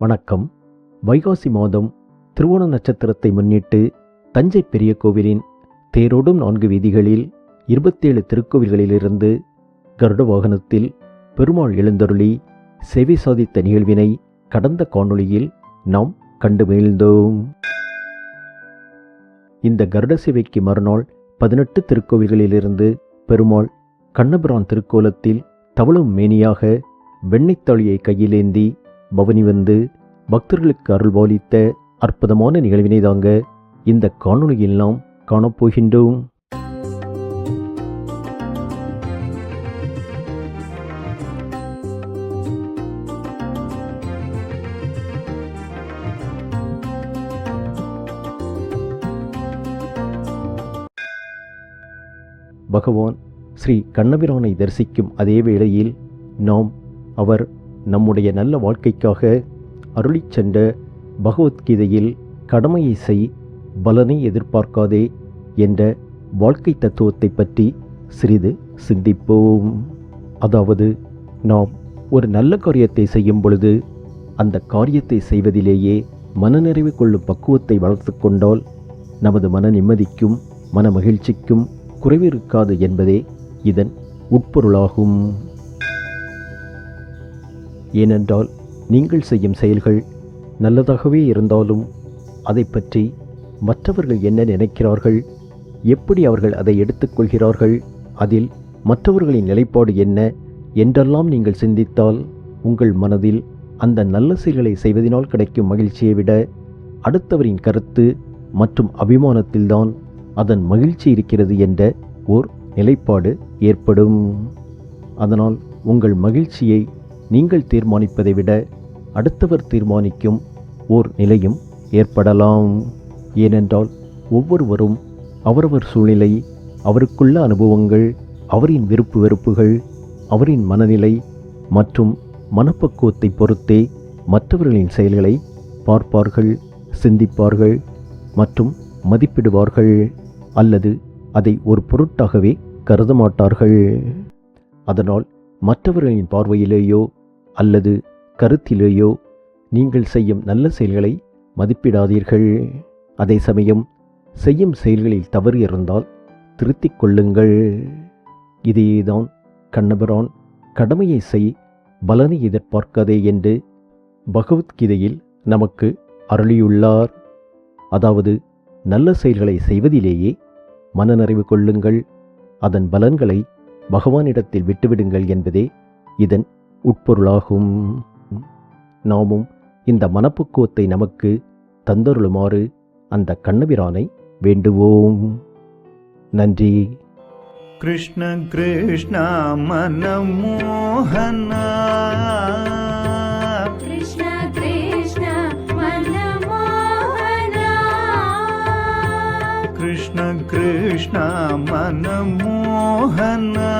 வணக்கம். வைகாசி மாதம் திருவோண நட்சத்திரத்தை முன்னிட்டு தஞ்சை பெரிய கோவிலின் தேரோடும் 4 வீதிகளில் 27 திருக்கோவில்களிலிருந்து கருட வாகனத்தில் பெருமாள் எழுந்தருளி சேவை சாதித்த நிகழ்வினை கடந்த காணொளியில் நாம் கண்டு மகிழ்ந்தோம். இந்த கருட சேவைக்கு மறுநாள் 18 திருக்கோவில்களிலிருந்து பெருமாள் கண்ணபிரான் திருக்கோலத்தில் தவழும் மேனியாக வெண்ணைத்தாளியை கையிலேந்தி பவனி வந்து பக்தர்களுக்கு அருள்பாலித்த அற்புதமான நிகழ்வினை தாங்க இந்த காணொளியில் நாம் காணப்போகின்றோம். பகவான் ஸ்ரீ கண்ணபிரானை தரிசிக்கும் அதே வேளையில் நாம் அவர் நம்முடைய நல்ல வாழ்க்கைக்காக அருளிச் சென்ற பகவத்கீதையில் கடமையை செய், பலனை எதிர்பார்க்காதே என்ற வாழ்க்கை தத்துவத்தை பற்றி சிறிது சிந்திப்போம். அதாவது, நாம் ஒரு நல்ல காரியத்தை செய்யும் பொழுது அந்த காரியத்தை செய்வதிலேயே மனநிறைவு கொள்ளும் பக்குவத்தை வளர்த்து கொண்டால் நமது மன நிம்மதிக்கும் மன மகிழ்ச்சிக்கும் குறைவிருக்காது என்பதே இதன் உட்பொருளாகும். ஏனென்றால் நீங்கள் செய்யும் செயல்கள் நல்லதாகவே இருந்தாலும் அதை பற்றி மற்றவர்கள் என்ன நினைக்கிறார்கள், எப்படி அவர்கள் அதை எடுத்துக்கொள்கிறார்கள், அதில் மற்றவர்களின் நிலைப்பாடு என்ன என்றெல்லாம் நீங்கள் சிந்தித்தால் உங்கள் மனதில் அந்த நல்ல செயல்களை செய்வதனால் கிடைக்கும் மகிழ்ச்சியை விட அடுத்தவரின் கருத்து மற்றும் அபிமானத்தில்தான் அதன் மகிழ்ச்சி இருக்கிறது என்ற ஓர் நிலைப்பாடு ஏற்படும். அதனால் உங்கள் மகிழ்ச்சியை நீங்கள் தீர்மானிப்பதை விட அடுத்தவர் தீர்மானிக்கும் ஓர் நிலையும் ஏற்படலாம். ஏனென்றால் ஒவ்வொருவரும் அவரவர் சூழ்நிலை, அவருக்குள்ள அனுபவங்கள், அவரின் விருப்பு வெறுப்புகள், அவரின் மனநிலை மற்றும் மனப்பக்குவத்தை பொறுத்தே மற்றவர்களின் செயல்களை பார்ப்பார்கள், சிந்திப்பார்கள் மற்றும் மதிப்பிடுவார்கள், அல்லது அதை ஒரு பொருட்டாகவே கருத மாட்டார்கள். அதனால் மற்றவர்களின் பார்வையிலேயோ அல்லது கருத்திலேயோ நீங்கள் செய்யும் நல்ல செயல்களை மதிப்பிடாதீர்கள். அதே சமயம் செய்யும் செயல்களில் தவறு இருந்தால் திருத்திக் கொள்ளுங்கள். இதையேதான் கண்ணபிரான் கடமையை செய், பலனை எதிர்பார்க்காதே என்று பகவத்கீதையில் நமக்கு அருளியுள்ளார். அதாவது, நல்ல செயல்களை செய்வதிலேயே மனநிறைவு கொள்ளுங்கள், அதன் பலன்களை பகவானிடத்தில் விட்டுவிடுங்கள் என்பதே இதன் உட்பொருளாகும். நாமும் இந்த மனப்பக்குவத்தை நமக்கு தந்தருளுமாறு அந்த கண்ணபிரானை வேண்டுவோம். நன்றி. கிருஷ்ண கிருஷ்ணா மனமோகனா, கிருஷ்ண கிருஷ்ண மனமோகனா, கிருஷ்ண கிருஷ்ணா மனமோகனா.